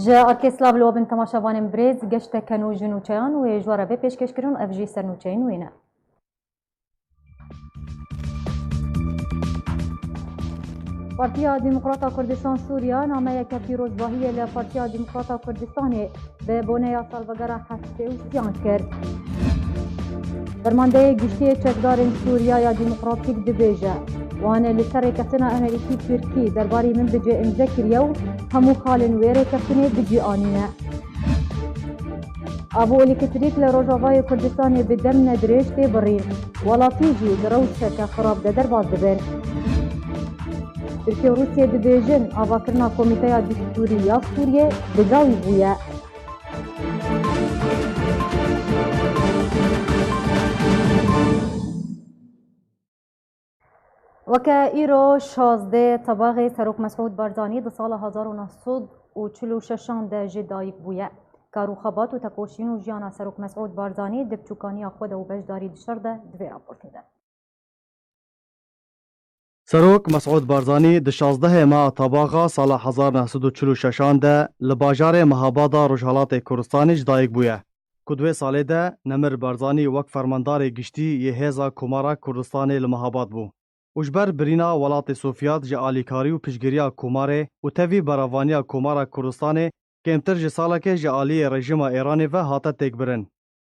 جا ارکسترا لوبن تماشاوان برز گشت کنو جنوچیان و جواره به پیشکش کرن افجی سرنوچین وینه. پارتیا دموکراتا کردستان سوریا نامه یک پیروزباهی ل پارتیا دموکراتا کردستان به بونه سالوگرا هفته و سیان کرد. فرمانده گشتی چکدار سوریا یا دموکراتیک دبیجه وانه لسر کفتنا امریکی ترکی درباری من بجی امزه کریو همو خالن ویره کفتنه بجی آنینه. ابو الکتریک لروجاوای کردستان به دم ندرش تی برین ولاتی جی دروشه که خراب ده درباز دبن. ترکیه و روسیه دبیجن آواکرنا کمیته دستوری یا سوریه دگاوی بویه. وکه ایرو 16 طباغ سروک مسعود بارزانی در سال 1946 ده جدایک بویه. کاروخابات و تکوشین و جیانا سروک مسعود بارزانی دبچوکانی خود و بجداری دشرده دوی راپورت ده. سروک مسعود بارزانی د 16 ماه طباغا سال 1946 ده لباجار مهابادا رجحالات کردستان جدایک بویه. کدوی ساله ده نمر بارزانی وک فرماندار گشتی یه هزا کمارا کردستان لمهاباد بو. اجبر برینا ولات سوفیات جه آلیکاری و پشگیریا کوماره و توی براوانیا کومارا کردستان کمتر جه ساله که جه آلی رژیم ایرانی و هاته تک برن.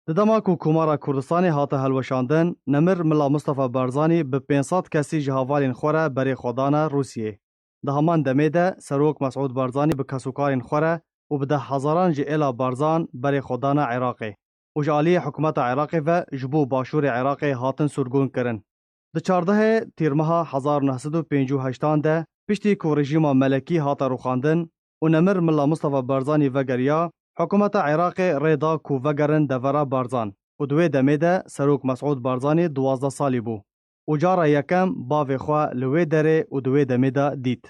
ددما کو کومارا کردستان هاته هلوشاندن نمر ملا مصطفی بارزانی به 500 کسی جه هوالین خوره بری خودانا روسیه. ده همان دمه ده سروک مسعود بارزانی به کسوکارین خوره و به ده هزاران جه الا بارزان بری خودانا عراقی. و جه آلی حکومت عراقی و جبو باشور عراقی هاتن سرگون کرن. د 14 تیرمها 1958 ده پشتی کو رژیم ملکی هاتا روخاندن و نمر ملا مصطفی بارزانی وگریا حکومت عراق ریدا کو وگرن دورا بارزان و دوی دمه ده سروک مسعود بارزانی 12 سالی بو و جارا یکم باوی خوا لوی دره و دوی دمه ده دیت.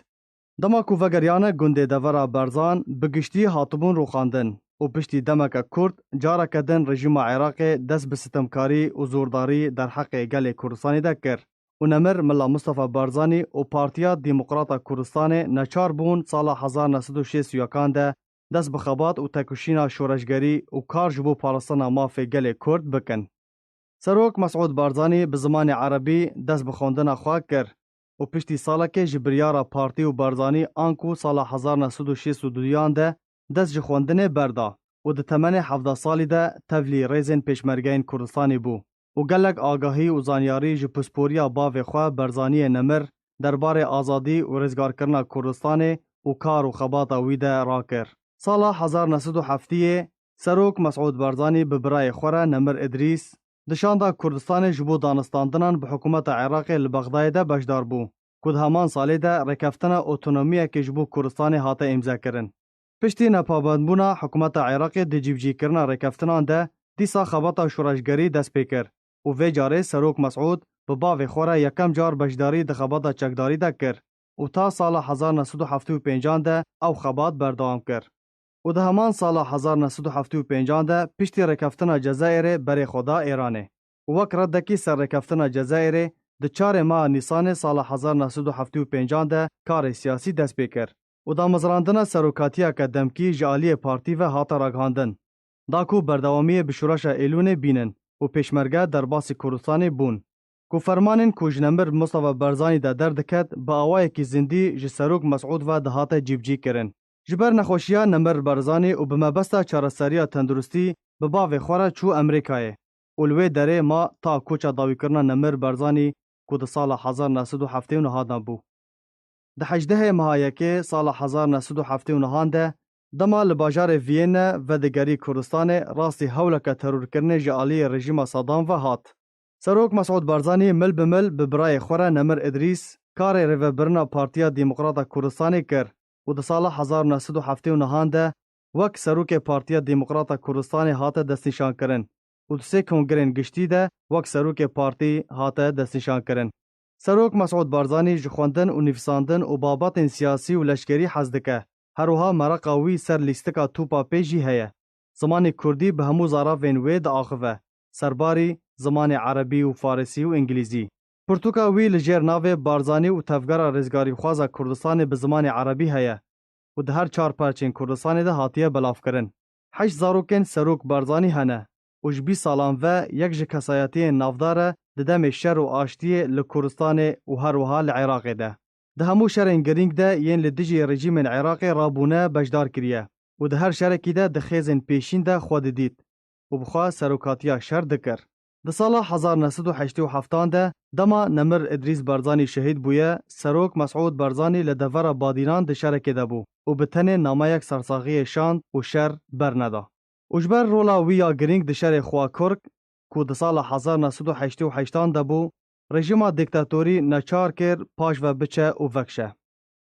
دما کو وگریانه گنده دورا بارزان بگشتی هاتبون روخاندن و پشتی دمک کرد جارا کدن رژیم عراق دست به ستمکاری و زورداری در حق گل کردستانی ده کر و نمر ملا مصطفی بارزانی و پارتیا دموکراتا کردستان نچار بون سال 1961 ده دست به خبات و تکوشینا شورشگری و کار جبو پارستانا مافی گل کرد بکن. سروک مسعود بارزانی به زمان عربی دست به خوندن خواه کر و پشتی ساله که جبریارا پارتی و بارزانی آنکو سال 1962 ده دست جخوندن بردا و ده تمن 17 سالی ده تولی ریزن پیشمرگین کردستانی بو و گلک آگاهی و زانیاری جپسپوریا باوی خواه برزانی نمر دربار آزادی و رزگار کرنا کردستان و کار و خباتا ویده را کر. سال 1907 سروک مسعود بارزانی به برای خوره نمر ادریس دشاندا کردستان جبو دانستاندنان به حکومت عراق لبغدای ده بشدار بو. کد همان سالی ده رکفتنا اوتونومیه که جبو کردستان هاته امضا کرن. پشتی نپابندبونا حکومت عراق دجیبجی کرنا رکفتنان ده دیسا خباتا شورشگری دست پیکر و وی جاره سروک مسعود به باوی خوره یکم جار بشداری ده خباتا چکداری ده کر و تا سال 1975 ده او خبات بردوام کر. و ده همان سال 1975 ده پشتی رکفتنا جزائر بری خدا ایرانه و وک ردکی سر رکفتنا جزائر ده 4 ماه نیسان سال 1975 ده کار سیاسی دست پیکر و دا مزراندن سروکاتیا که دمکی جالی پارتی و هاتا راگهاندن. دا کو بردوامی بشورش ایلون بینن و پیشمرگه در باس کردستان بون. کو فرمانن کو جنمبر مصطفی بارزانی دا دردکت با آوای کی زندی ج سروک مسعود و ده هاتا جیبجی کرن. جبر نخوشیا نمبر بارزانی و به مبستا چارەسەریya تندرستی به باوی خوره چو امریکای. اولوی دره ما تا کوچا داوی کرنا نمبر بارزانی کو ده سال 1979 بو. ده 18 مهایکه سال 1979 ده دما لباجار وینه و دگری کردستان راستی هولک ترور کرنه جالی رژیم صدام و هات. سروک مسعود بارزانی مل به مل به برای خوره نمر ادریس کار ریوبرنا پارتیا دموکراتا کردستانی کر و ده سال 1979 ده وک سروک پارتیا دموکراتا کردستانی هات دستنشان کرن و سه کنگرین گشتی ده وک سروک پارتی هات دستنشان کرن. سروک مسعود بارزانی جخواندن و نفساندن و بابات سیاسی و لشکری حزدکه. هروها مرقاوی سر لیستکا توپا پیجی هیا. زمان کردی به همو زارا وینوید آخوه. سرباری زمان عربی و فارسی و انگلیزی. پرتوکاوی لجر ناو بارزانی و تفگار رزگاری خوازا کردستان به زمان عربی هیا. و ده هر چار پرچین کردستان ده هاتیه بلاف کرن. 8 زاروکن سروک بارزانی هنه و جبی سالان و یک جکسایتی نافداره ده دم شر و آشتی لکردستان و هر وها لعراق ده. ده همو شرین گرینگ ده ین لدیجی رژیم عراقی رابونه بجدار کریه و ده هر شرکی ده دخیزن پیشین ده خود دید و بخواه سروکاتیا شر دکر. ده سال 1987 ده دما نمر ادریس بارزانی شهید بویه سروک مسعود بارزانی لدور بادینان ده شرکی ده بو و بتنه نامه یک سرساغی شاند و شر برنده. وجبر رولا ویا گرینگ ده شر خواه کرک که ده سال 1988 ده بو رژیم دیکتاتوری نچار کر پاش و بچه و وکشه.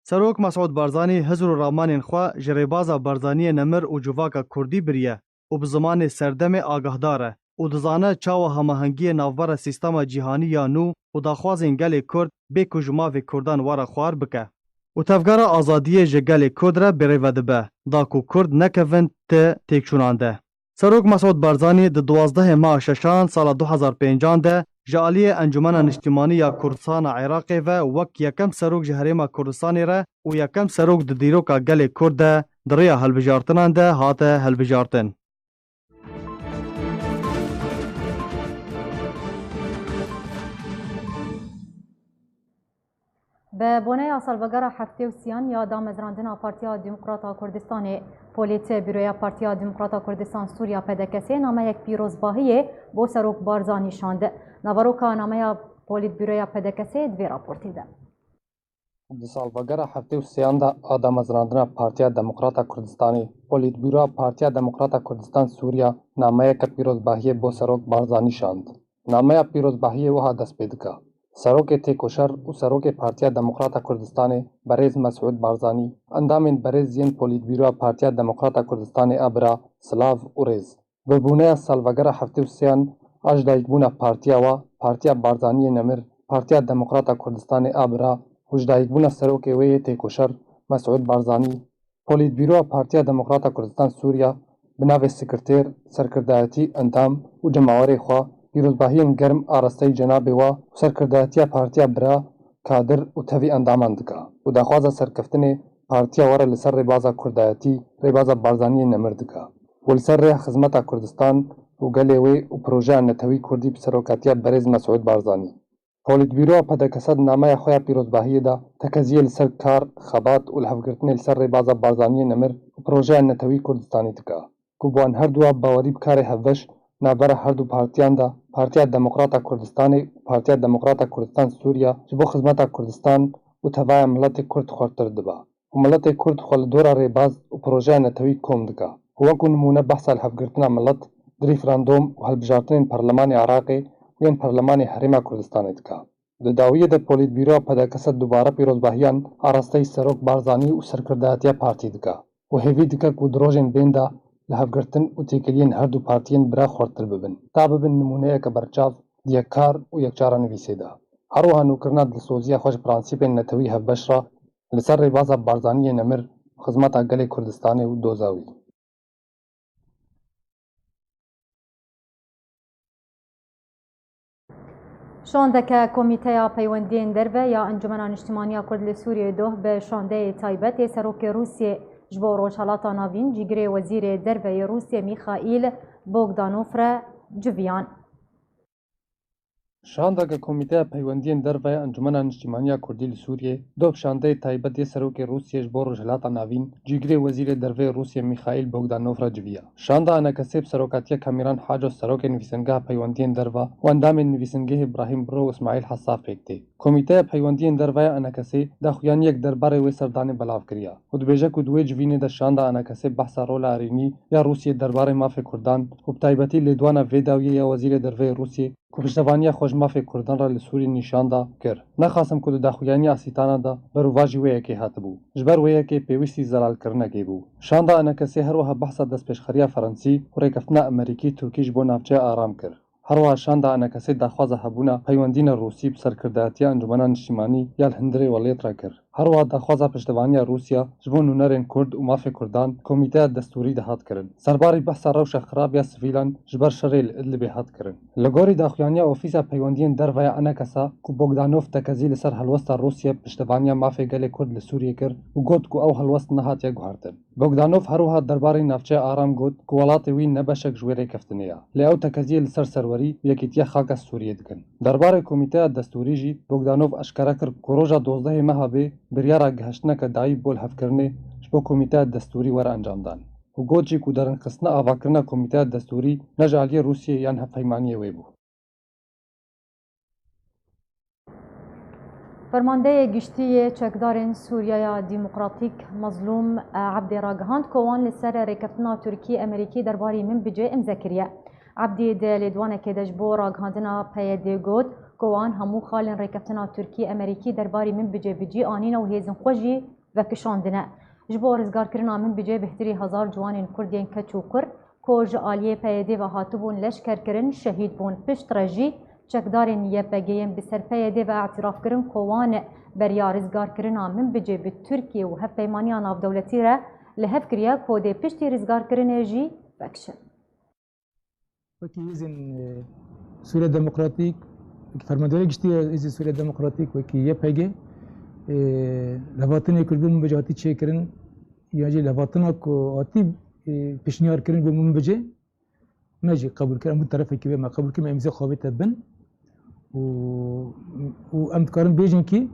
سروک مسعود بارزانی حزر و رامانین خواه جریبازا بارزانی نمر و جواکا کردی بریه و بزمان سردم آگاهداره و دزانه چاو هماهنگی ناوبر سیستم جهانی یا نو و داخوازین گل کرد به کجماو کردان واره خوار بکه. و تفگار آزادی جگل کرد را بریوده به داکو کرد نکوند تکشونانده. سروک مسعود بارزانی د 12 ماه ششان سال 2005 ده جالی انجمن اجتماعی یا کردستان عراق و وک یکم سروک جهرما کردستان را و یکم سروک د دیروکا گل کرد دریا هلبجارتنان ده هات هلبجارتن. به بونه سالوگر هفته و سیان یا دامزراندن پارتیا دموکراتا کردستان پولیت بیروی پارتیا دموکراتا کردستان سوریا پدکسی نامه یک پیروزباهی بو سروک بارزانی شانده. نواروکا نامه پولیت بیروی پدکسی دوی راپورتی ده. د سالوگر هفته و سیان ده دامزراندن پارتیا دموکراتا کردستانی پولیت بیروی پارتیا دموکراتا کردستان سوریا نامه یک پیروزباهی بو سروک بارزانی شاند. نامه پیروزباهی وها دست پیدکا. سروک تیکوشر و سروک پارتیا دموکراتا کردستان بریز مسعود بارزانی اندامین بریز زین پولیت بیرو پارتیا دموکراتا کردستان ابرا سلاو و ریز ببونه سالوگر هفته و سیان اجدایگبونا پارتیا و پارتیا بارزانی نمر پارتیا دموکراتا کردستان ابرا وجدایگبونا سروک وی تیکوشر مسعود بارزانی پولیت بیرو پارتیا دموکراتا کردستان سوریا بناو سکرتیر سرکردایتی اندام و جماوری خواه پیروزباهی گرم آراسته جناب و سرکردایتی پارتیا برا کادر و توی اندامان دکا و دخواز سرکفتن پارتیا وره لسر ریبازا کردایتی ریبازا بارزانی نمر دکا و لسر ری خدمت کردستان و گلیوی و پروژه نتوی کردی بسروکاتیا بریز مسعود بارزانی پولیت بیرو پدکسد نامه خویا پیروزباهی دا تکزیه لسر کار خبات و لحفگرتن لسر ریبازا بارزانی نمر و پروژه نتوی کردستانی دکا کوبوان هر دو باوری بکار هفش نابر هر دو پارتیان دا پارتیا دموکراتا کردستان و پارتیا دموکراتا کردستان سوریا جبو خدمت کردستان و توای ملت کرد خورتر دبا و ملت کرد خول دورا ریباز و پروژه نتوی کوم دکا و وکو نمونه بحث الحفگرتنا ملت در ریفراندوم و هلبجارتن پارلمان عراقی و این پارلمان حریم کردستان دکا د داویه د پولیت بیرو پدکسد دوباره پیروزباهیان آراسته سروک بارزانی و سرکردایتی پارتی دکا و هیوی دکا کو دروژن بیندا لحفگرتن و تیکلین هر دو پارتیان برا خورتر ببن تا ببن نمونه که برچاو دیکار و یکچارا نویسه دا هر وها نوکرنا دلسوزی خوش پرانسیپ نتوی هفبش را لسر ریبازا بارزانی نمر خدمت اگل کردستان و دوزاوی شاندک کمیته پیوندین دربه یا انجمن اجتماعی کرد سوریه دو به شانده تایبت سروک روسیه جبو روشالاتا ناوین جگری وزیر دربه روسیه میخائیل بوگدانوف را جویان. شاندک کمیته پیوندین دربه انجمن اجتماعی کردی سوریه دو شانده تایبت سروک روسیه جبو روشالاتا ناوین جگری وزیر دربه روسیه میخائیل بوگدانوف را جویا. شانده انکسب سروکاتی کامیران حاج و سروک نویسنگاه پیوندین دربه و اندام نویسنگاه ابراهیم برو و اسماعیل حصاف پکته. کمیته پیوندین دربه انکسی دخویان یک درباره و سردان بلاف کریا و دبیجه کو دوی جوینه د شانده انکسی بحث رول ارینی یا روسیه درباره مافی کردان و بتایبتی لیدوان ویداوی یا وزیر دربه روسیه کو پشتوانی خوش مافی کردان را لسوری نشانده کر نخواستم کو د دخویانی اسیتانه ده برواجی وی کی هاتبو جبر وی کی پیوستی زلال کرنه گیبو شانده انکسی هر وه بحث دس پیشخریا فرانسی و ریکفتنا امریکی ترکیش بو نافچه آرام کر هر وه شانده انکسی دخواز هبونه پیوندین روسی بسرکردایتی انجمنان اجتماعی یا الهندری ولیت را کر هەروەها داخوازا پشتیوانیە رووسیا ji bo nûnerên Kurd û mafê Kurdan Komîteya Destûrî de hat kirin. Serbarî behsa rewşa xirabiya sivîlan ji ber şerê li Idlibê hat kirin. Li gorî daxuyaniya Ofîsa Peywendiyên Derveya Enekesa ku Bogdanov tekezî li ser helwesta Rûsyê piştevaniya mafê gelê Kurd li Sûriyê kir û got ku ew helwest nehatiye guhartin. Bogdanov herûha derbarê navçeya Aram got ku welatê wî ne beşek ji wê rêkeftinê ye. Lê ew tekeziyê li ser serwerî û yekîtiya xaka Sûriyê dikin. Derbarê Komîteya Destûrî jî Bogdanov eşkere kir ku roja 12 meha bê biryara gihiştineke dayî bol hevkirinê ji bo Komîteya Destûrî were encamdan. û got jî ku derinxistina avakirina Komîteya Destûrî ne ji aliyê Rûsyê yan hevpeymaniyê wê bû. فرمانده گشتی چکدارên Sûriya Demokratîk Mazlûm Ebdê ragihand ku wan li ser rêkeftina Tirkî Amerîkî derbarî min bicê imze kiriye. Ebdê di lêdwanekê de ji bo ragihandina PYD got ku wan hemû xalên rêkeftina Tirkî Amerîkî derbarî min bicê bicî anîne û hêzin xwe jî vekişandine. Ji bo rizgarkirina min bicê bihtirî hezar ciwanên Kurdên keç û kur ku ji aliyê PYD ve hatibûn leşkerkirin şehîd bûn. Pişt re jî çekdarên YPG'yên bi ser PYD ve etirafkirin ku wan beriya rizgarkirina min bicê bi Tirkiye û hevpeymaniya navdewletî re li hev kiriye ku dê piştî rizgarkirinê jî vekişin. Wekî hêzên Sûriya Demokratîk, fermanderê giştiya hêzên Sûriya Demokratîk wekî YPG levatinê Kurd min bicê hatî çêkirin ya jî levatina ku hatî pêşniyarkirin bi min bicê me jî qebûl kirin hemû terefekî wê me qebûl kirin me imzê xwe te bin û em dikarin bêjin kî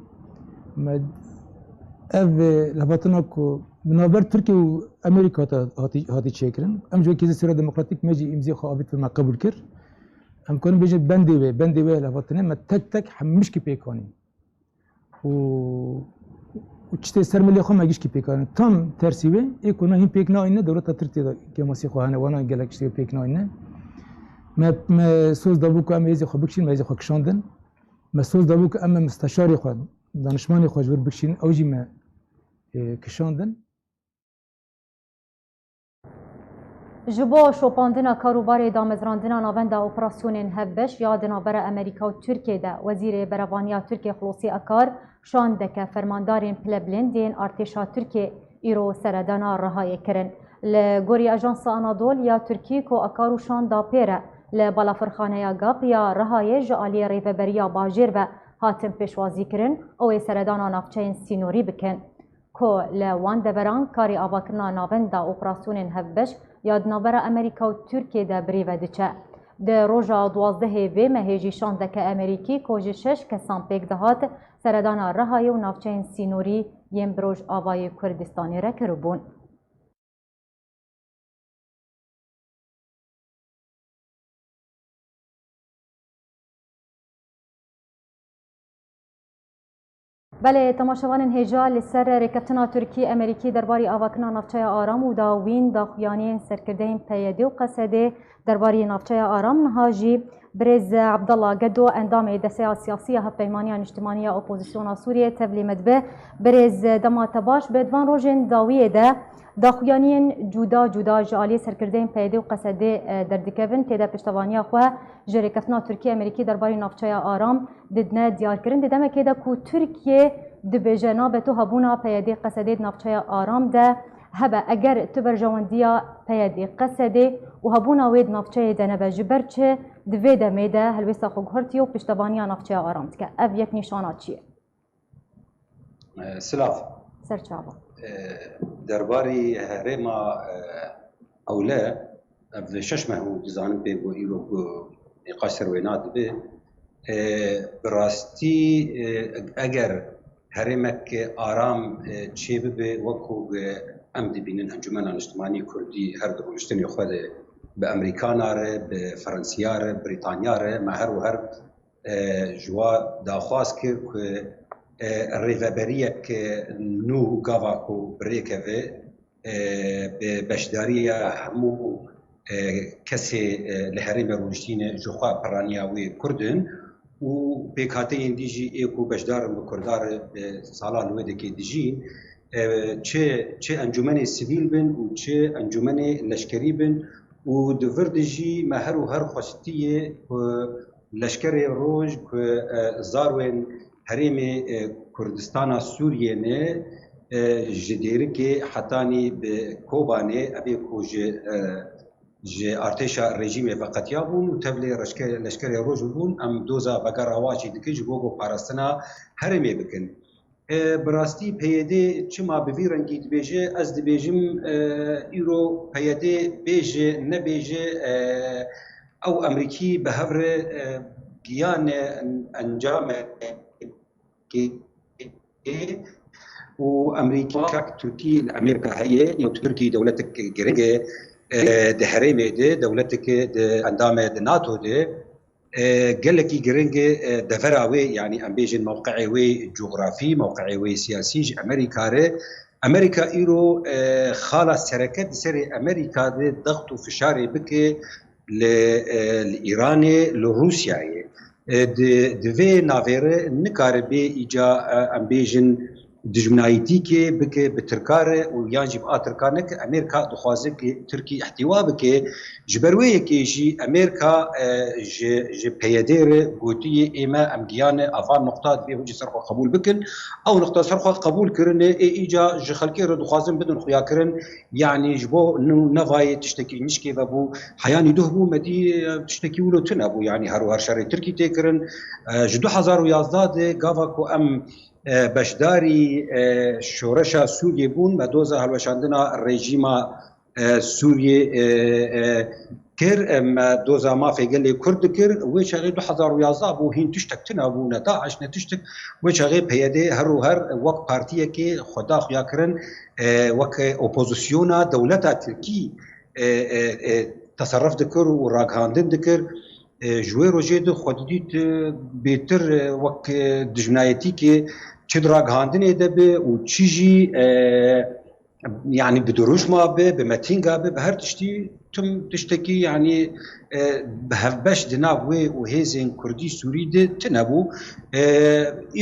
me ev levatina ku bi navber Tirkiye û Amerîka hatî çêkirin em ji wekî hêzên Sûriya Demokratîk me jî imzê xwe avît me qebûl kir. Em karin bêjin bendê wê levatinê me tek hemişkî pêkanîn û tiştê ser milê xwe me gişkî pêkanîn. Tam tersî wê ê ku hîn pêk naîne dewleta Tirkiye de kemasî xwe hene wana gelek tiştê pêk naîne. Me soz dabû ku em hêzê xwe bikişîn me hêzê xwe kişandin. Me soz dabû ku em müsteşarê xwe danişmanê xwe ji wir bikişîn ew jî me kişandin. Ji bo şopandina karûbarê damezrandina navenda operasyonên hevbeş ya di navbera Amerîka û Tirkiye de Wezîrê Berevaniya Tirkiye Xulosî Akar şandeke fermandarên pilebilindên artêşa Tirkiye îro seredana Rihayê kirin. Li gorî Ajansa Anadol ya Tirkî ku Akar û şanda pêre li balafirxaneya Gap ya Rihayê ji aliyê rêveberiya bajêr ve hatin pêşwazî kirin ew ê seredana navçeyên sînorî bikin. Ku li wan deveran karê avakirina navenda operasyonên hevbeş ya di navbera Amerîka û Tirkiye de birêve diçe. Di roja 12 vê mehê jî şandeke Amerîkî ku ji 6 kesan pêk dihat seredana Rihayê û navçeyên sînorî yên bi Rojavayê Kurdistanê re kiribûn. بله تماشاوانên hêja li ser rêkeftina Tirkî Amerîkî derbarî avakirina navçeya Aram û dawîn daxuyaniyên serkirdeyên PYD û Qesedê derbarî navçeya Aram niha jî Birêz Abdallah Gedo endamê Desteya Siyasî ya Hevpeymaniya Niştimaniya Opozisyona Sûriyê tevlî dibe. Birêz dema te baş bi divan rojên dawiyê de daxuyaniyên cuda ji aliyê serkirdeyên PYD û Qesedê derdikevin têde piştevaniya xwe ji rêkeftina Tirkî Amerîkî derbarî navçeya Aram didine diyarkirin di demekê de ku Tirkiye dibêje nabe tu hebûna PYD Qesedê di navçeya Aram de hebe eger tu berjewendiya PYD Qesedê û hebûna wê di navçeyê de nebe ji ber çi di vê demê de helwêsta xwe guhertiye û piştevaniya navçeya Aram dike. Ev yek nîşana çi ye? Silav. Serçava. Derbarî herêma ewle ev 6 meh û dizanim pê bû îro ku nîqaş serwêna dibe bi rastî eger herêmek aram çê bibe wekû em dibînin Encûmena Niştimanî Kurdî her di rûniştinê xwe de bi Amerîkana re, bi Fransîya re, Brîtanya re me her û her ji wa daxwaz kir ku rêveberiyek nû gava ku birêkeve bi beşdariya hemû kesê li herêma rûniştînê ji xwe piraniya wê Kurdin û pêkhateyên dî jî ê ku beşdarin bi Kurdar sala li wê dikê dijîn çi encûmenê sivîl bin û çi encûmenê leşkerî bin û di vir de jî me her û her xwestiye ku leşkerê roj ku zarwên هەرێمێ کوردستانە سووریێ ne ji dêrikê hetanî bi Kobanê evê ku ji artêşa rejîmê veqetiya bûn û tevlê leşkerê roj bûn em doza vegera waçî dikin ji bo guhparastina herêmê bikin. Bi rastî PYD çima bi vî rengî dibêje ez dibêjim îro PYD bêje nebêje ew Emerîkî bi hev re giyane encame û Emerîka Türkiye heye ya Türkiye dewletek giring di herêmê de dewleteke di endamê di NATO de gelekî giring devera wê yani em bêjin mewqeê wê coğrafî mewqeê wê siyasî ji Emerîka re Emerîka îro xala sereket li serê Emerîka de dext û fişarê bike li Îranê li Rûsyayê di vê navê re nikaribe îca em bêjin dijminayîtîkê bike bi Tirkare û yan jî a Tirkan neke Amerîka dixwaze ki Tirkiye ihtiwa bike ji ber wê yekê jî Amerîka ji PYD re gotiye ême em giyane avan noqta dibê hûn jî ser xwe qebûl bikin ew noqta ser xwe qebûl kirine îca ji xelkê re dixwazin bidin xuyakirin yani ji bo nevayê tiştekî nişkê vebû heyanî duh bû medî tiştekî wilo tune bû yani her û her şerê Tirkî tê kirin ji 2011 de gava ku em beşdarî şoreşa Sûriyê bûn me doza helweşandina rejîma Sûriyê kir me doza mafê gelê Kurd dikir wê çaxê 2011 bû hîn tiştek tune bû ne Daeş ne tiştek wê çaxê PYD her û her wek partiyekê xweda xuya kirin wek opozisyona dewleta Tirkî tasarruf dikir û ragihandin dikir ji wê rojê de xwe didît bêtir wek dijminayetîkê çi ragihandinê de be û çi jî yani bi duruşma be bi metînga be bi her tiştî tim tiştekî yani bi hevbeş di nav wê û hêzên Kurdî Sûrî de tune bû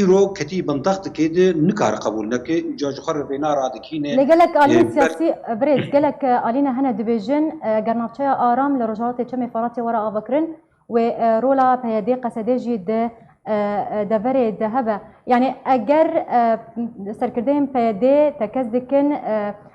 îro ketî bindex dikê de nikare qebûl neke îca ji xwe re vê naradikîne لە gelek alîna siyasî birêz gelek alîna hene dibêjin ger navçeya aram li Rojhilatê Çemê Feratê were avakirin wê rola PYD qesedê jî di deverê de hebe yani eger serkirdeyên PYD tekez dikin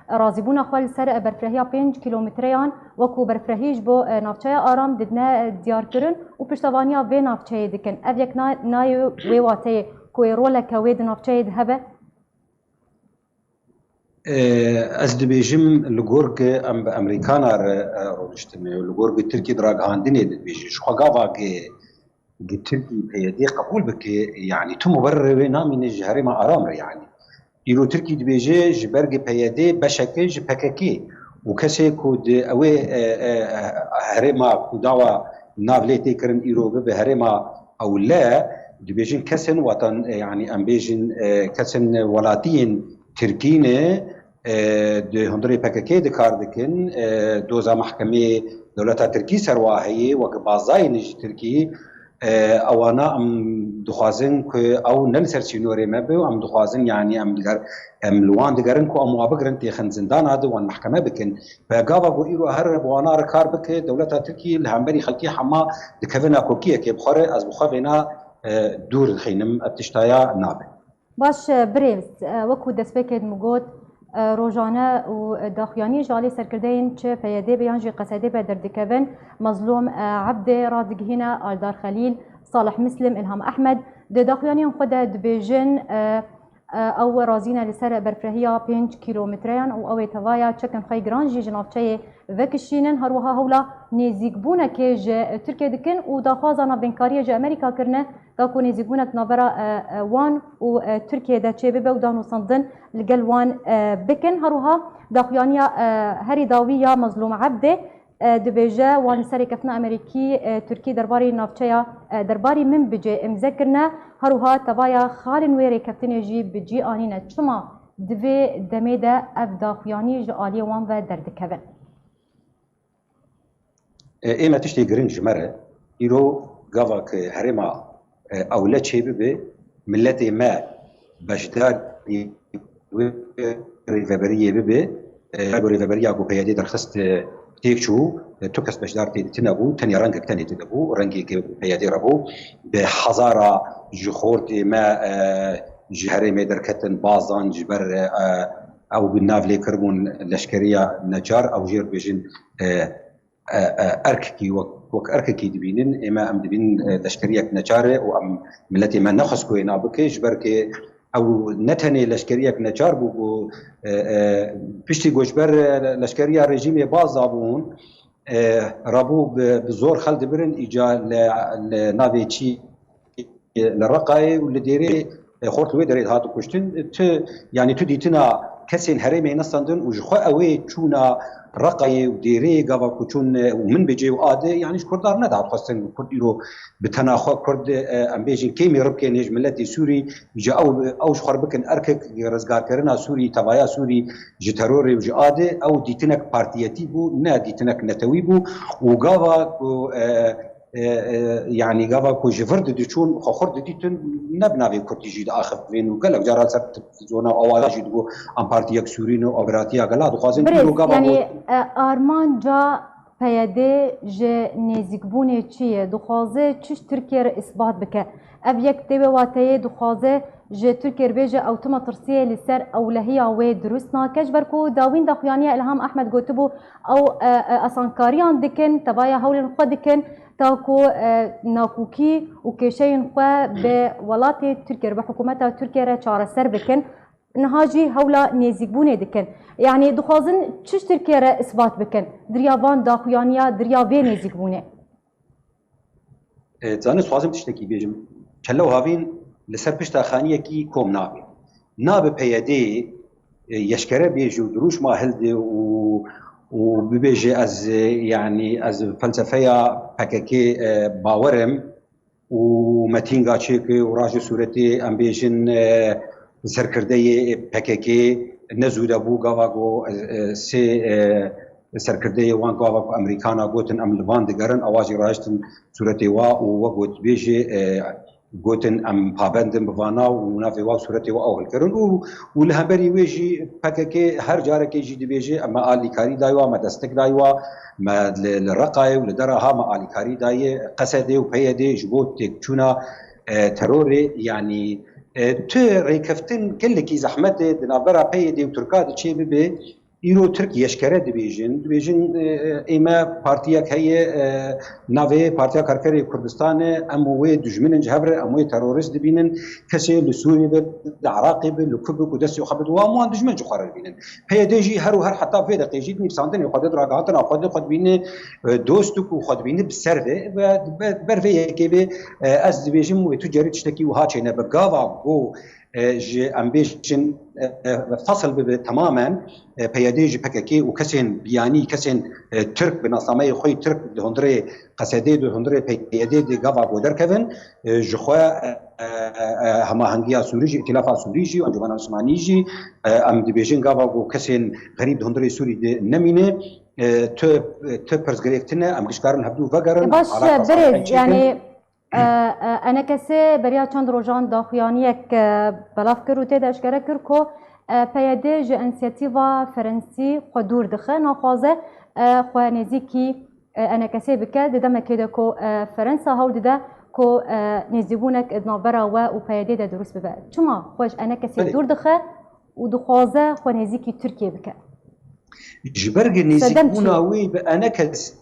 razîbûna xwe li ser berfrehiya 5 kîlometreyan wekû berfrehî ji bo navçeya aram didine diyarkirin û piştevaniya vê navçeyê dikin ev yek nayê wê wateyê ku ê roleke wê di navçeyê de hebe ez dibêjim li gorg em bi Emerîkana re rojiştine li gorg Tirkiye di ragihandinê dibêje ji xwe gava Tirkiye PYD qebûl bike yani tu muberrir wê namîne ji herêma aram re yani îro Tirkiye dibêje ji ber PYD beşeke ji PKK û kesê ku di ew herêma ku dawa nav lê tê kirin îro bibe herêma ewle dibêjin kesên watan yani em bêjin kesên welatiyên Tirkîne di hundirê PKK dikar dikin doza mehkemê dewleta Tirkî serwa heye wek bazayên ji Tirkî اوانا ام دخوازن که او نل سرچینورê me be em dixwazin yani em li wan digerin ku em wa bigirin têxin zindana de wan mehkeme bikin ve gava ku îro her wana re kar bike dewleta Tirkî li hemberî xelkî hema dikevina kokiyekê bixware ez bi xwe vêna dûr dixînim ev tiştaya nabe baş birêz wekû destpêkê min got rojane û daxuyanî ji alî serkirdeyên çi PYD be yan jî qesedê be derdikevin Mazlûm Ebdê radigihîne Aldar Xelîl Salih Mislim İlham Ehmed di daxuyaniyên xwe de dibêjin ew razîne li ser berfrehiya 5 kîlometreyan û ew ê tevaya çekin xwe giran jî ji navçeyê vekişînin her wiha hewla nêzîkbûnekê ji Tirkiye dikin û daxwaza navbênkariyê ji Amerîka kirine da ku nêzîkbûnek navbera wan û Tirkiyeyê de çêbibe û danûstandin li gel wan bikin her wiha daxuyaniya herî dawî ya Mazlûm Ebdê dibêje wan li serê keftina Amerîkî Tirkî derbarê navçeya derbarî min bicê imze kirine her wiha tevaya xalên wê rêkeftinê jî bi cî anîne çima divê demê de ev daxuyanî ji aliyê wan ve derdikevin ême tiştê giring ji me re îro gava ki herêma ewle çêbibe milletê me beşdarî rêveberiyê bibe rêveberiya ku PYD derxist têk çû تو کس بشدار تیدی نبود تنی رنگ کتنی تیدی بود رنگی که پیاده را بود به هزارا جخورت ما جهره می درکتن بازان جبر او بالنافلي كربون لشكريه نجار او جير بيجن ارككي وك ارككي دبينن اما ام دبين لشكريه نجار وام ملتي ما نخص كوينا بكيش بركي او نتني لشكريه نجار بو بيشتي جوجبر لشكريه ريجيم بازابون رابو بزور خلد برن اجا لنافيتشي للرقاي والديري خورت وي دريت هاتو كشتن يعني تو ديتنا كسين هرمي نستندن وجخوا اوي تشونا رقاي وديري غابا كوتون ومن بيجي وادي يعني كردار ندعت خاصن كرد يرو بتناخو كرد ام بيجي كيمي ربكي نج ملتي سوري جا او شخر بكن اركك رزقار كرنا سوري تبايا سوري جي تروري وجي ادي او ديتنك بارتياتي بو نا ديتنك نتوي بو وغابا يعني غابا كو جفرد ديتون خورد ديتن نبناوي كورتيجي اخفين وقال جارال سبت زونا اواجي دو ام بارتيك سورينو اوغراتيا قال دخوازن كيلو غابا يعني ارمان جا پیاده ج نزیکبونه چیه دخوازه چش ترکیه اثبات بکه اف یک تیوه واتیه دخوازه ج ترکیه بیجه او تما ترسیه لسر اولهیه و درست ناکش برکو داوین دخویانیه الهام احمد گوتبو او اسانکاریان دکن تبایا هولن خود دکن تاكو ناكوكي وكيشين خوا بولاتي تركيا بحكومتها تركيا چاره سر بكن نهاجي هولا نيزيكبونه دكن يعني دخوازن تشش تركيا اثبات بكن دريابان داخويانيا دريابي نيزيكبونه زانس خوازم تشتكي بيجم چلو هاوين لسر پشتا خانيه کی کوم نابي ناب پيادي يشكره بيجو دروش ما هلد وبيجي از يعني از فلسفه حقيقي باورم ومتينغا تشيكي وراجي صورتي امبيجن سركردي حقيقي نزود ابو غاغو سي سركردي وان غاغو امريكانا غوتن ام لبان دغرن اواجي راجتن صورتي وا وغوت بيجي گوتن ام پابندم بوانا و نافی واو صورتی و اول کرن و لهبری ویجی پکه هر جاره که جدی بیجی اما آلی کاری دایوا ما دستک دایوا ما للرقای و لدرها ما آلی کاری دای قصده و پیده جبوت تکچونا ترور يعني تريكفتن كلكي زحمت دنابرا پیده و ترکات چه ببه ایرو ترک یشکره دبیجن ایما پارتیاک هی ناوی پارتیا کارکری کردستان اموی دجمنن جهبر اموی تروریست دبینن کسی لسوری به العراقی به لکوب کدسی خبد و اموان دجمن جو قرار بینن پیداجی هر و هر حتی في دقیقی نفساندن خود دراغاتن خود بینه دوستو خود بینه بسرده و برفه کی به از دبیجن مو تجاری تشتکی و هاچ نه بگاوا گو جي امبيشن فصل تماما بياديج بككي وكسن بياني كسن ترك بنظامي خوي ترك هندري قصيدي دو هندري بيادي دي غافا بودر كفن جخوا هما هنگيا سوريجي ائتلاف سوريجي انجمن عثمانيجي ام دي بيجن غافا وكسن غريب هندري سوري دي نمينه تو برزغريكتنا ام كشكارن هبدو فغرن باش برز يعني انا کسی برای چند روزان داخویانیک بلاف کرد و تیده اشکره کرد که پیاده جه انسیاتیوا فرنسی خودور دخه نخوازه خواه نزیکی انا کسی بکه دیده مکیده که فرنسا هول دیده که نزیبونک ادنابرا و پیاده ده درست ببه چما خوش انا کسی دور دخه و دخوازه خواه نزیکی ترکیه بکه جبرگ نزیکبوناوی به انا کسی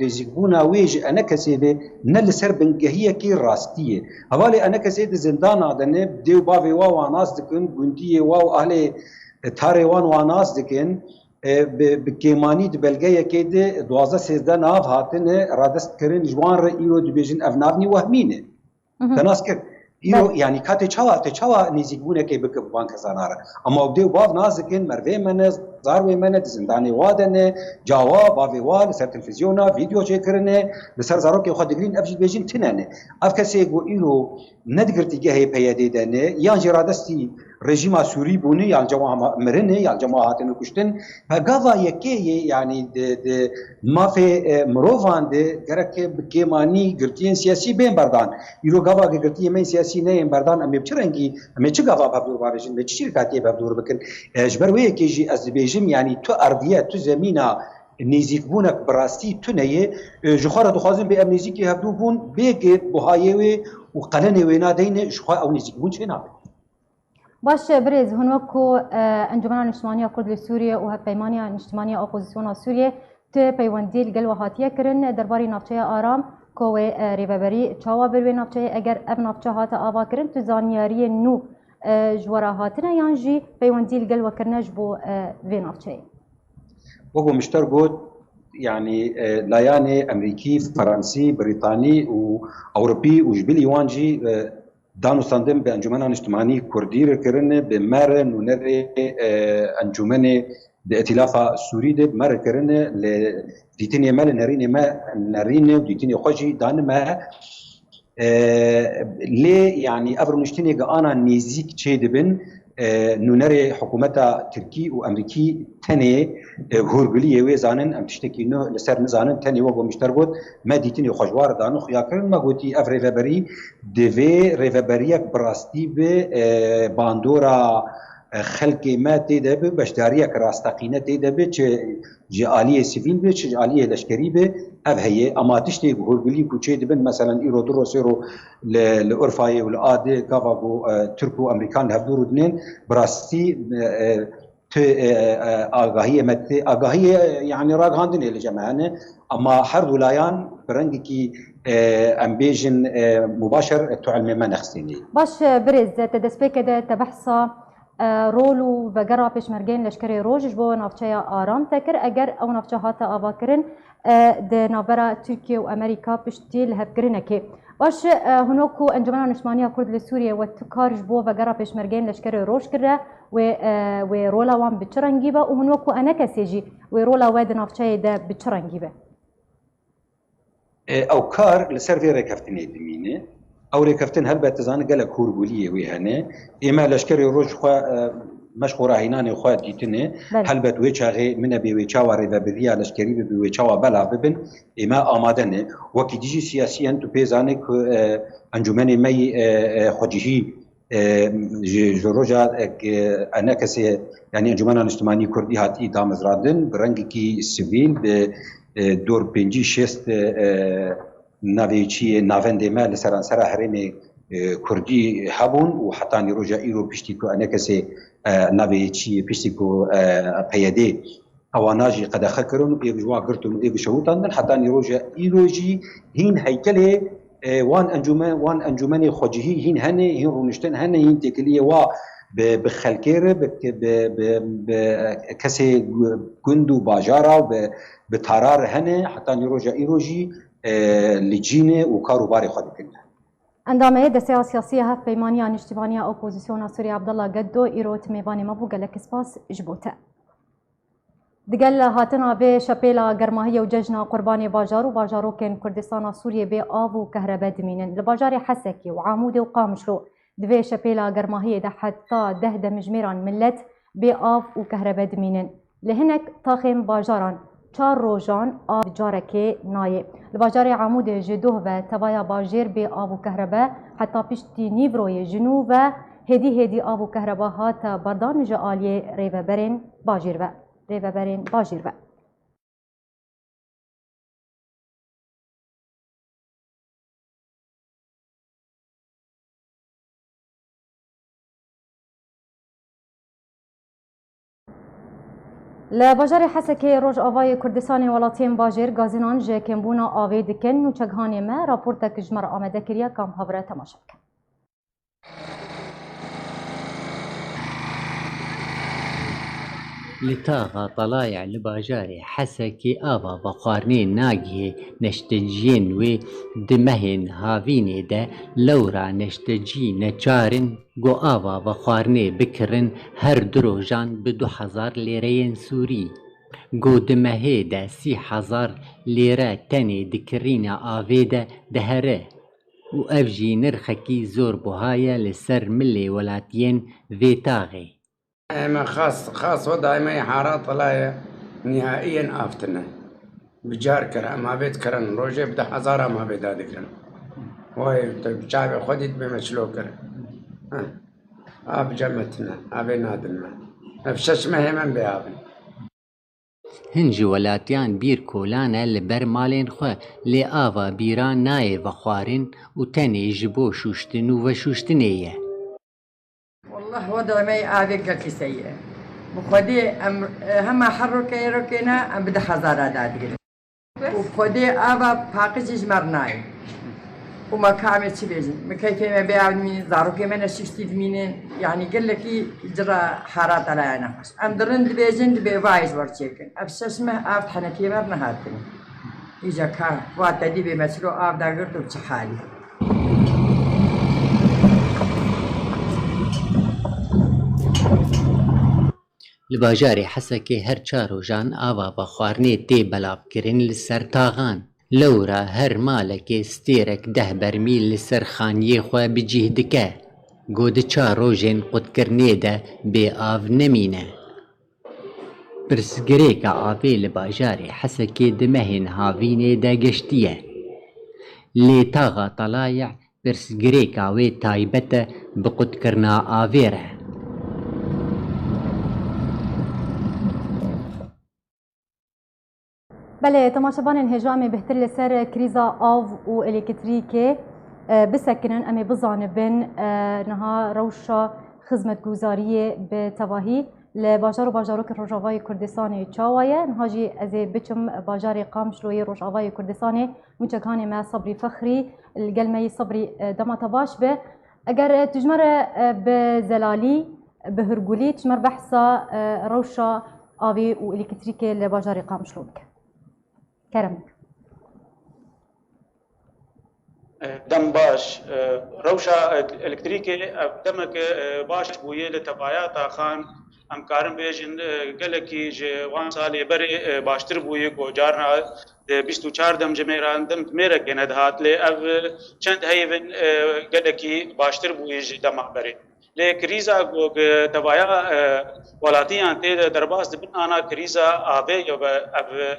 نزیکبوناوی انا کسی به نل سر بنگهیه کی راستیه حوالی انا کسی ده زندان آدنه دیو باوی واناس دکن گندی واو اهل تاریوان واناس دکن بکیمانی ده بلگه که ده 12 ناف هاتنه رادست کرن جوان را ایرو دبیجن افنافنی وهمینه تناس کرد ایرو یعنی کاته چاوا نزیکبونه که بک بانک زاناره اما دیو باو نازکن مروه منه زاروی منه زندانی وادنه جاوا باوی وان سر تلویزیونا ویدیو چکرنه لسر زارو که خود دگرین افجی بیجین تنانه اف کسی گو ایرو ندگرتی گه پیاده دنه یا جرادستی رژیم سوری بونه یا جماعت مرنه یا جماعت نکشتن فقاوا یکی یعنی مافی مروان ده گرک بکیمانی گرتین سیاسی بین بردان ایرو قاوا گرتی من سیاسی نه بردان امی بچرنگی امی چه قاوا بابدور بارجن به چه شرکتی بابدور بکن اجبر وی کی جی از بیجم یعنی تو ارضیه تو زمینه نزیک بوونک براستی تونەیە ژخوارە دخوازم بێ ئەم نزیکی هەبدوو بوون بێگێ بۆهایەوێ و قەلەنێ وێ نادەینە ژخوا ئەو نزیک بوون چێ نابێت. باش برز هنوكو انجمن الاجتماعية كرد لسوريا وهبيمانيا الاجتماعية اوبوزيسيون سوريا ت بيوندي الجلوة هاتية كرن درباري نافچه آرام كوي ريبابري چاوا بروي نافچه اگر اب نافچه هاتا آوا كرن تو زانياري نو جوارا هاتنا يانجي بيوندي الجلوة كرنج بو في نافچه وهو مشتر قد يعني لاياني امريكي فرنسي بريطاني واوروبي وجبلي وانجي دانوستاندن به انجمن اجتماعی کردی کرن به مر نونر انجمن ائتلاف سوری ده مر کرن ل دیتنی مال نرین و دیتنی خوشی دان ما لی يعني ابر نشتني قانا نيزيك تشي دبن نونر حكومة تركي وامريكي تاني هورغلي وزانن ام تشتكي نو لسر نزانن تاني وقو مشتربوت ما ديتني خوشوار دانو خياكرن ما قوتي اف ريفابري ديفي ريفابريك براستي به باندورا خلقی ما تیده به بشداریه که راستقینه تیده به چه جالیه سیویل به چه جالیه لشکری به اف هیه اما تشتی هرگلی کوچه دبن مثلا ایرو درو سیرو لعرفای و لعاده کافاگو ترک و امریکان هفدور دنین براستی آگاهی يعني راغاندن الى جماعه اما هر ولايان برنگی کی امبيجن مباشر تعلم ما نخسيني باش برز تدسبيك ده تبحثا رولو وگرا پشمرگین لشکری روجش بو نافچه آرام تکر اگر او نافچه هاتا آوا کرن ده نابرا ترکیه و امریکا پشتی لهب کرنکه باش هنوکو انجمن الاجتماعية كرد لسوريا و تکارج بو وگرا پشمرگین لشکری روج کره و رولا وان بچرنگی با و هنوکو انا کسیجی و رولا واد نافچه ده بچرنگی با او کار لسر في ركفتني بمينه او ركفتن هل بتزان قال كورغوليه وهنا اما لشكري روج خو مشغوره هيناني خو ديتنه هل بت ويچاغي من بي ويچاوا ريبابريا لشكري بي ويچاوا بلا ببن اما امادنه وقت ديجي سياسيا تو بيزانك انجمن مي خجيه جروجا انا كسي يعني انجمن الاجتماعي كردي هاتي دامزرادن برنگي سيفيل دور بنجي شست ناویچی ناوندی ما لسرانسر هرمی کردی هبون و حتی نیروجا ایرو پشتی کو انکسی ناویچی پشتی کو پیاده اواناجی قد خکرون و یکجوا گرتون ایک شوتاندن حتی نیروجا ایروجی هین هیکله وان انجمن خوجهی هین هنه هین رونشتن هنه هین تکلیه و بخلکره بکسی گندو باجارا و بتارار هنه حتی نیروجا ایروجی لجینه و کاروباری خود کنه. اندامه دسته سیاسیه هف پیمانیان اجتماعیه اپوزیسیون سوریا عبدالله گدو ایروت میوانی مبو گلک سپاس جبوته. دگل هاتنا به شپیلا گرماهی و ججنا قربانی باجار و باجاروکن کردستان سوریه به آب و کهرباء دمینن لباجار حسکی و عمود و قامشلو دوی شپیلا گرماهی ده حتی ده دمجمیران ملت به آب و کهرباء دمینن لهنک تاخم باجاران 4 روزان آب جارکی نایه لباجار عمود جدوه و توایا باجر به آب و کهرباء حتی پشتی نیوروی جنوب و هدی آب و کهرباء هات بردان جالیه ریوبرین باجر و لباجار حسکی روج آوای کردستان ولاتین باجر گازینان جه کمبونا آوی دکن و چگهانی ما راپورتا کجمر آمده کریا کام هاوره تماشا کن. لتاغا طلايع لباجاري حسكي آبا بقارنين ناقي نشتجين و دمهن هافيني دا لورا نشتجي نجارن قو آبا بقارني بكرن هر دروجان بدو 1000 ليرين سوري قو دمهي دا 3000 ليرة تاني دكرينا آفيدا دهره و افجي نرخكي زور بوهايا لسر ملي ولاتين فيتاغي ما خاص وضعي ما حارات طلايا نهائيا آفتنا بجار كرا ما بيت كرن روجه بده 1000 ما بيت هذا كرن وهي شعب خديت بمشلو كرن آب جمتنا آب نادلنا نفشش ما هي من بيابن هنج ولاتیان بیر کولانه لبر مالین خواه لی آوا بیران نایه و خوارن و تنی جبو شوشتن و شوشتنیه. والله وضع مي آذيك كسيء بخدي هم حركة ركنا أم بده حزارة دادين وبخدي أبا باقيش مرناي وما كامل شي بيجي مكيف ما بيعمل مين زاروك من الشفتي مين يعني قال لك جرى حارات على أنا أم درند بيجن بيفايز ورشيكن أبشش ما أفتح حنكي مرنا هاتني إجا كا واتدي بمسلو أب داقرت بشحالي لباجاری حسکی هر چارو جان آوا با خواردنی تی بلاب کرن لسر تاغان لورا هر مالک ستیرک 10 برمیل لسر خانیه خواه بجیه دکه گود چارو جن قد کرنه ده بی آو نمینه پرسگریک آوی لباجاری حسکی دمهن هاوینه ده گشتیه لی تاغا طلایع پرسگریک آوی تایبت بقد کرنا آویره بله تماشبان انهجام بهتر لسر كريزا آف و الكتريكي بسكنن امي بزانبن نها روشا خدمت گوزاری به تواهی لباجار و باجاروک روجاوای کردستان چاوایه نهاجی از بچم باجار قامشلوی روجاوای کردستان مچکان ما صبری فخری القلمي صبری دمت باش به اگر تجمر بزلالی بهرگولی تجمر بحثا روشا آوی و الكتريكي لباجار قامشلو بك كرمك دم باش روشا الكتريكي دمك باش بويه لتبايات خان ام كارم بيجن قالكي جوان سالي بري باشتر بويه كو جارنا 24 دم جميران دم ميرا كند هات لي اف چند هيفن قالكي باشتر بويه دم بري لي كريزا گو تبايا ولاتيان تي درباس بن انا كريزا ابي اب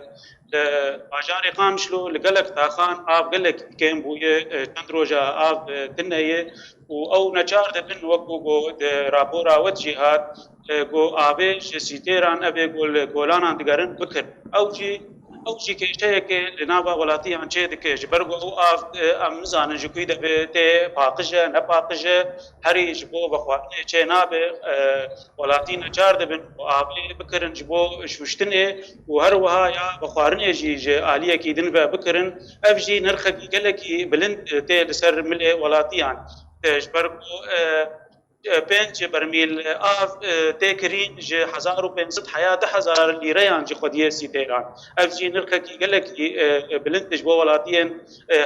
باجار قامشلو لقلك تاخان آب قلك كيم بويه چند روجا آب تنهي او نجار دبن وقو گو رابورا وجهات گو آبه سيتيران ابي گول گولانان دگرن بكر او جي كيشته كي لنابا ولاتي عن شيء دكه جبرغو او ام زان جكوي دبه تي باقجه نباقجه هري جبو بخواتني چيناب ولاتي نجار دبن آبي بكرن جبو شوشتنه وهر وها يا بخوارني جي عاليه كيدن بكرن افجي نرخي قالكي بلند تي لسر ملي ولاتي عن جبرغو 5 برمیل آف تکرین ج 1500 حیات 1000 لیره ج خودیه سیتران افجی نرخی گلک بلندش بو ولاتین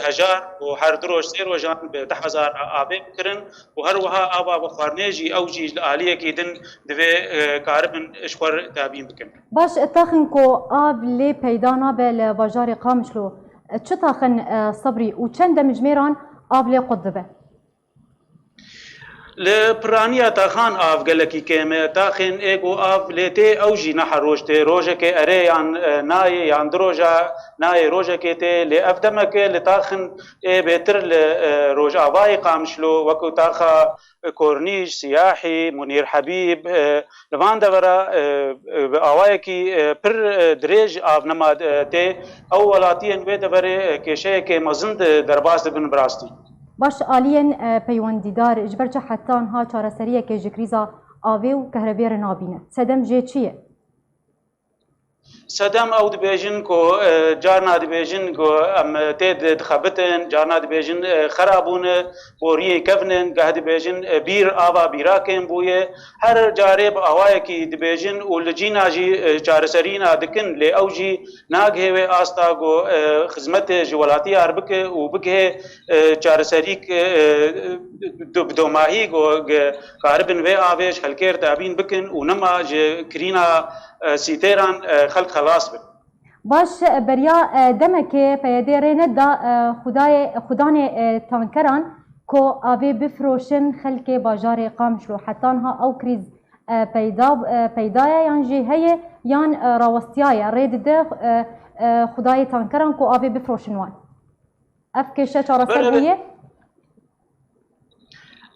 هزار و هر دروش سیر و جان به 10000 آبه کرن و هر وها آبا بخارنجی او جی عالیه کیدن دوی کاربن اشخور تابین بکن باش اتاخن کو آب لی پیدانا به بازار قامشلو چه تاخن صبری و چند مجمیران آب لی قدبه لبرانيا تاخان آف قالكي كيمة تاخن ايقو آف ليتي اوجي نحر روجتي روجكي اري يان ناي يان دروجا ناي روجكي تي لأفدمك لتاخن اي بيتر لروج آفاي قامشلو وكو تاخا كورنيش سياحي منير حبيب لفان دورا آوايكي پر دريج آف نما تي اولاتين بيدوري كيشيكي مزند درباس بن براستي باش آليين پیوندیدار اجبرچه حتی ها چارەسەریە که جکریزا آوی و کهربیر نابینه سدم جه چیه؟ سدم او دبيجن كو جارنا دبيجن كو ام تيد دخبتن جارنا دبيجن خرابون بوري كفنن قاعد دبيجن بير آوا بيراكن بويه هر جارب اواي كي دبيجن ولجينا جي چارسرينا دكن لي اوجي ناغ هي استا كو خدمت جولاتي اربك وبك چارسريك دوماهي كو قاربن و اويش هلكير تابين بكن ونما كرينا سيتيران خلق خلاص بن باش بریا دمکه پیدرینه دا خدای تانکران کو آوی بفروشن خلق باجار قامشلو حتی ها او کریز پیدای یان جهه یان راوستیای رید ده خدای تانکران کو آوی بفروشن وان افکشه چارسر بویه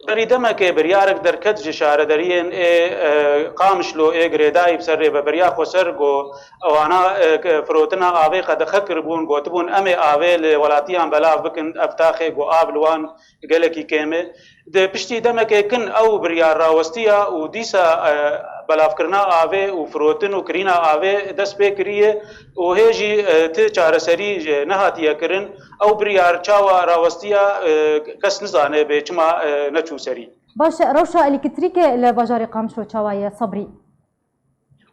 بريدمك بريارك دركت جشارة دريين قامشلو غريداي بسر بريا خسرغو وانا فروتنا آوي قد خكربون غوتبون امي آوي ولاتيان بلاف بكن افتاخي غو آبلوان غلكي كيمي ده پشتی دمك كن او بريار راوستيا وديسا بلاف کرنا آوي وفروتن وكرينا آوي دس بكريه وهيجي ت چارسري نهاتيا کرن او بريار چاوا راوستيا کس نزانه به چما نچو سري باش روشا الكتريك لباجار قامشلو چاواي صبري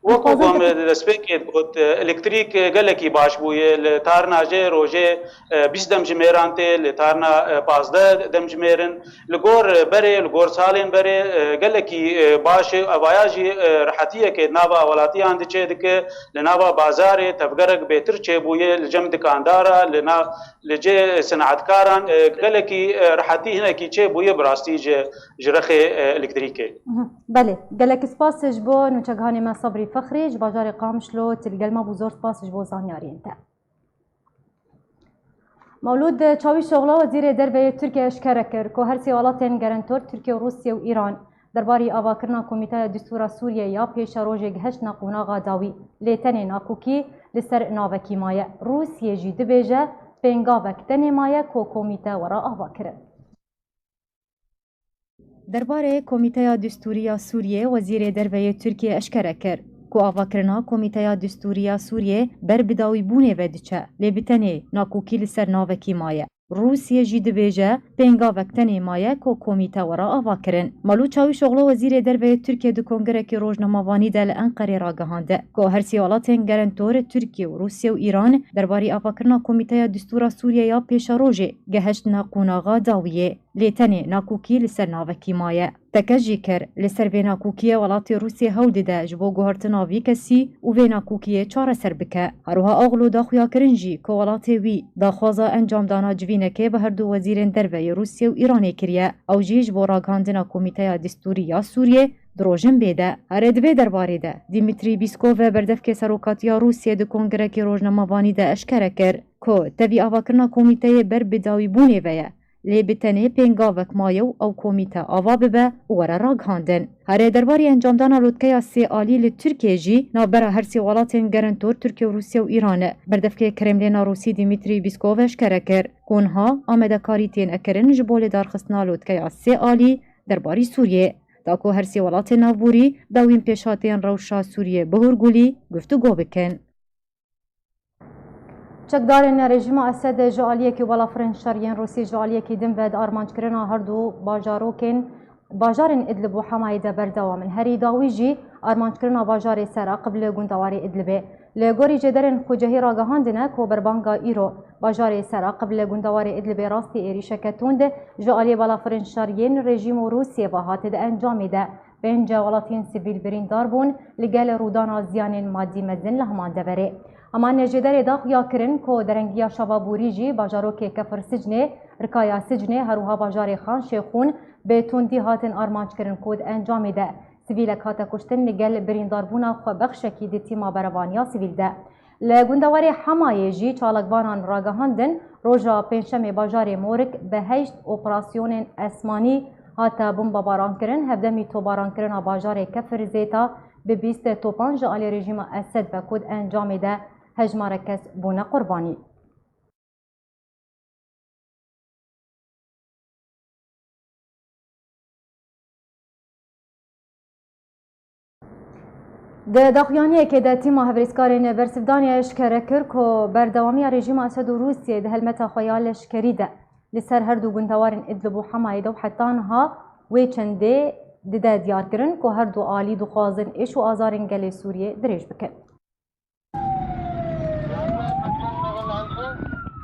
وەکو بۆم دەستپێکێت گوت ئەلکتریک گەلێکی باش بوویە لە تارناژێ ڕۆژێ 20 دەمژمێران تێ لە تارنا 15 دەمژمێرن لە گۆر بەرێ لە گۆر ساڵێن بەرێ گەلێکی باشێ ئەڤایاژی ڕەحەتیەکێت ناوا وڵاتیان دچێ دکە لە ناوا بازارێ تەفگەرێک بێتر چێبوویە لە جەم دکاندارە لە جێ سنعەتکاران گەلێکی ڕەحەتی هەنێکی چێبوویە بڕاستی ji rexê elektrîkê. بله gelek spasij bo nûçeganê me Sabrî Fexrî ji bajarê Qamişlo tilgelma bû zor spasij bo zanyariyên te. Mewlûd Çavîşoğlu Wezîrê Derveyê Tirkiye eşkere kir ku her sê welatên gerentor Tirkiye û Rûsya û Îran derbarî avakirina Komîteya Distûra Sûriyê ya pêşa rojê gihiştina qonaxa dawî lê tenê nakokî li ser navekî maye. Rûsyê jî dibêje pêngavek tenê maye ku komîte wera avakirin. Derbarê Komîteya Distûriya Sûriyê Wezîrê Derveyê Tirkiye eşkere kir ku avakirina Komîteya Distûriya Sûriyê ber bi dawîbûnê ve diçe lê bi tenê nakokî li ser navekî maye. Rûsyê jî dibêje pêngavek tenê maye ku komîte wera avakirin. Malû Çavîşoğlu Wezîrê Derveyê Tirkiye di Kongerekî Rojnamavanî de li Enqerê ragihande ku her sê welatên gerentor Tirkiye û Rûsya û Îran derbarî avakirina Komîteya Distûra Sûriyê ya pêşa rojê gihiştina qonaxa dawiyê lê tenê nakokî li ser navekî maye. Teke jî kir li ser vê nakokiyê welatê Rûsyê hewl dide ji bo guhartina vî kesî û vê nakokiyê çareser bike. Herwiha Axlo daxuyakirin jî ku welatê wî daxwaza encamdana civînekê bi her du wezîrên derveyê Rûsya û Îranê kiriye. Ew jî ji bo ragihandina Komîteya Distûrî ya Sûriyê dirojin bêde. Herê divê derbarê de Dimitrî Pêskov berdevkê serokatiya Rûsyê di Kongerekî Rojnamavanî de eşkere kir ku tevî avakirina komîteyê ber bi dawîbûnê ve ye. Lê bi tenê pêngavek maye û ew komîte ava bibe û were ragihandin. Herê derbarê encamdana lotkeya sê alî li Tirkiye jî navbera her sê welatên gerentor Tirkiye û Rûsya û Îran e. Berdevkê Kremlêna Rûsî Dimitrî Pêskov eşkere kir ku niha amedekarî tên ekirin ji bo lêdarxistina lotkeya sê alî derbarî Sûriyê. Da ku her sê welatên navborî dawîn pêşhatiyên rewşa Sûriyê bihurgulî guftûgû bikin. Çekdarên rejîma Esedê ji aliyekî balafirên şeriyên Rûsî ji aliyekî din ve di armanckirina her du bajarên Idlib û Hemayê de berdewam in. Herî dawî jî armanckirina bajarê Seraq li gundewarê Idlibê. Li gorî cêderên xwecehî ragihandine ku berbanga îro bajarê Seraq li gundewarê Idlibê rastî êrişeke tund ji aliyê balafirên şeriyên rejîm û Rûsyê ve hatê di encamê de pênc welatên sivîl birîndar bûn li gel rûdana ziyanên madî mezin li heman deverê. Eman jêderê daxuya kirin ku derengiya şavaborî jî bajarokê Kefir Sicnê, Rikaya Sicnê herwiha bajarê Xan Şêxûn bê tundî hatin armançkirin ku di encamê de sivîlek hate kuştin li gel birîndarbûna xwebexşekî di tîma berevaniya sivîl de. Li gundewarê Hemayê jî çalakbanan ragihandin roja pênşemê bajarê Morik bi 8 operasyonên esmanî hate bombebarankirin hevdemî tobaраnkirina bajarê Kefir Zêta bi 20 topan ji alî rejîma Esed ve ku di encamê de hejmara kes bûne qurbanî. Di daxuyaniyekê de tîma hevrîskarên bersivdanê eşkere kir ku berdewamiya rejîma Esed û Rûsyê di helmeta xwe ya leşkerî de li ser her du gundewarên Idlib û Hemayê de û heta niha wê çendê dide diyarkirin ku her du alî dixwazin êş û azarên gelê Sûriyê dirêj bikin.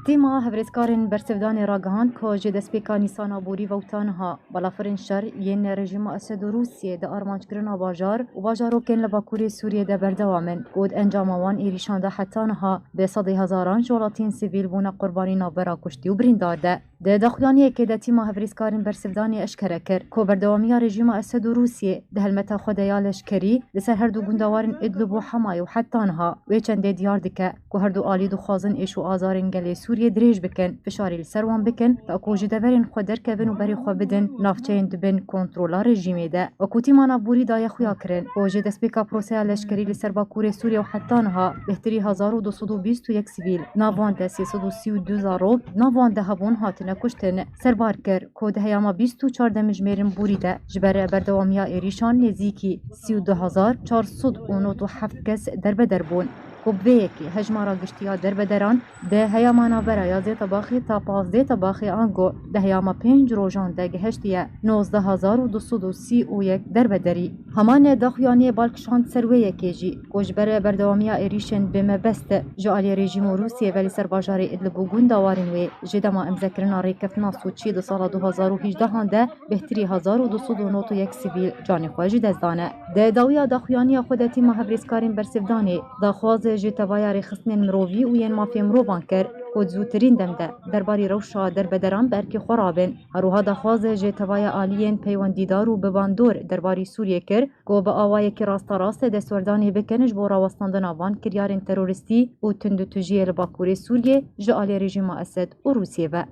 Tîma hevrêskarên bersivdanê ragihand ku ji destpêka Nîsana borî vewta niha balafirên şer yên rejîma Esed û Rûsyê di armanckirina bajar û bajarokên li Bakurê Sûriyê de berdewam in ku di encama wan êrîşan de heta niha bê sedê hezaran ji welatên sivîl bûne qurbanî navbera kuştî û birîndar de. ده دخلانی که ده تیما هفریسکارین برسفدانی اشکره کر که بردوامی رژیم اسد و روسیه ده هلمت خدایا لشکری لسر هر دو گندوارن ادلب و حمای و حتانها و چنده دیار دکه که هر دو آلید و خوازن ایش و آزارن گلی سوریه دریج بکن فشاری لسروان بکن تا که جدورین خود درکبن و بری خود بدن نافچین دبن کنترولا رژیمه ده و که تیما نبوری دای خویا کرن و جد اسپیکا پروسه لشکری لسر باکور سوریه و حتانها بهتری 1221 سیویل ناوان ده 332 زاروک ناوان ده هبون هاتنه کشتن سربار کر که ده هیاما 24 مجمرین بوری ده جبره بردوامیا ایریشان نزیکی 32497 کس دربون کوبویکی هجمارا گشتیا دربدران ده هیاما نابرا یازه طباخی تا 15 طباخی آنگو ده هیاما 5 روزان ده گهشتیه 19231 دربدری همان داخیانی بالکشان سرویه کیجی کوجبره بردوامیا ایریشن بم بست جالی رژیم روسیه ولی سر باجار ادلب و گوندوارن و جدما امذکرنا ریکفنا سوچی ده سال 2018 ده بهتری 1291 سیویل جانی خواجی دزدانه ده داویا داخیانی خودتی مهبریسکارین برسفدانی داخواز جتوای خصن مروی و ین مافی مروان کر که زودترین دمده درباری روشا دربدران برکی خرابن هروها داخواز جتوای آلیین پیوندیدار و بباندور درباری سوریه کر که با آوای که راستا راست دستوردانی بکنش بورا وستاندن آوان کریارین تروریستی و تندو تجیه لباکور سوریه جعالی رژیم اسد و روسیه و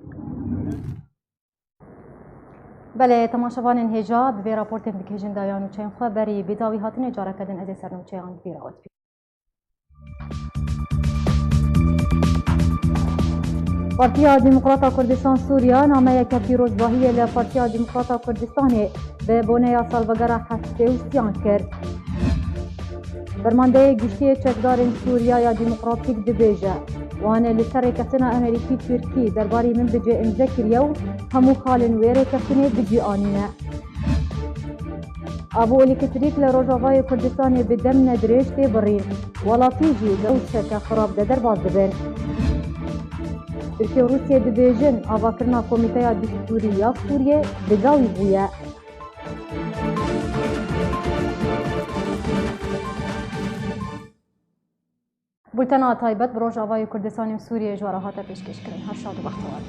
بله تماشاوان انهجا به راپورت بکیجن دایان و چین خبری بداوی هاتن اجاره کردن از سرنو چیان بیراوت پارتیا دموکراتا کردستان سوریا نامه یک پیروزباهی لپارتیا دموکراتا کردستان به بونه سالوگر هفته و سیان کرد. برمانده گشتی چکدار سوریا یا دموکراتیک دبیجه وانه لسر کسنا امریکی ترکی درباری من بجی امزکریه و همو خالن ویره کسنه بجی آنینه. ابو الکتریک لروجاوای کردستان به دم ندریش تی برین ولاتیجی دوشک خراب در باز دبن. ترکیه و روسیه دبیجن آواکرنا کمیته دستوری یا سوریه بگاوی بویه. بولتنا تایبت بروجاوای کردستان و سوریه جوارهات پیشکش کردن. هر شاد و بختوار.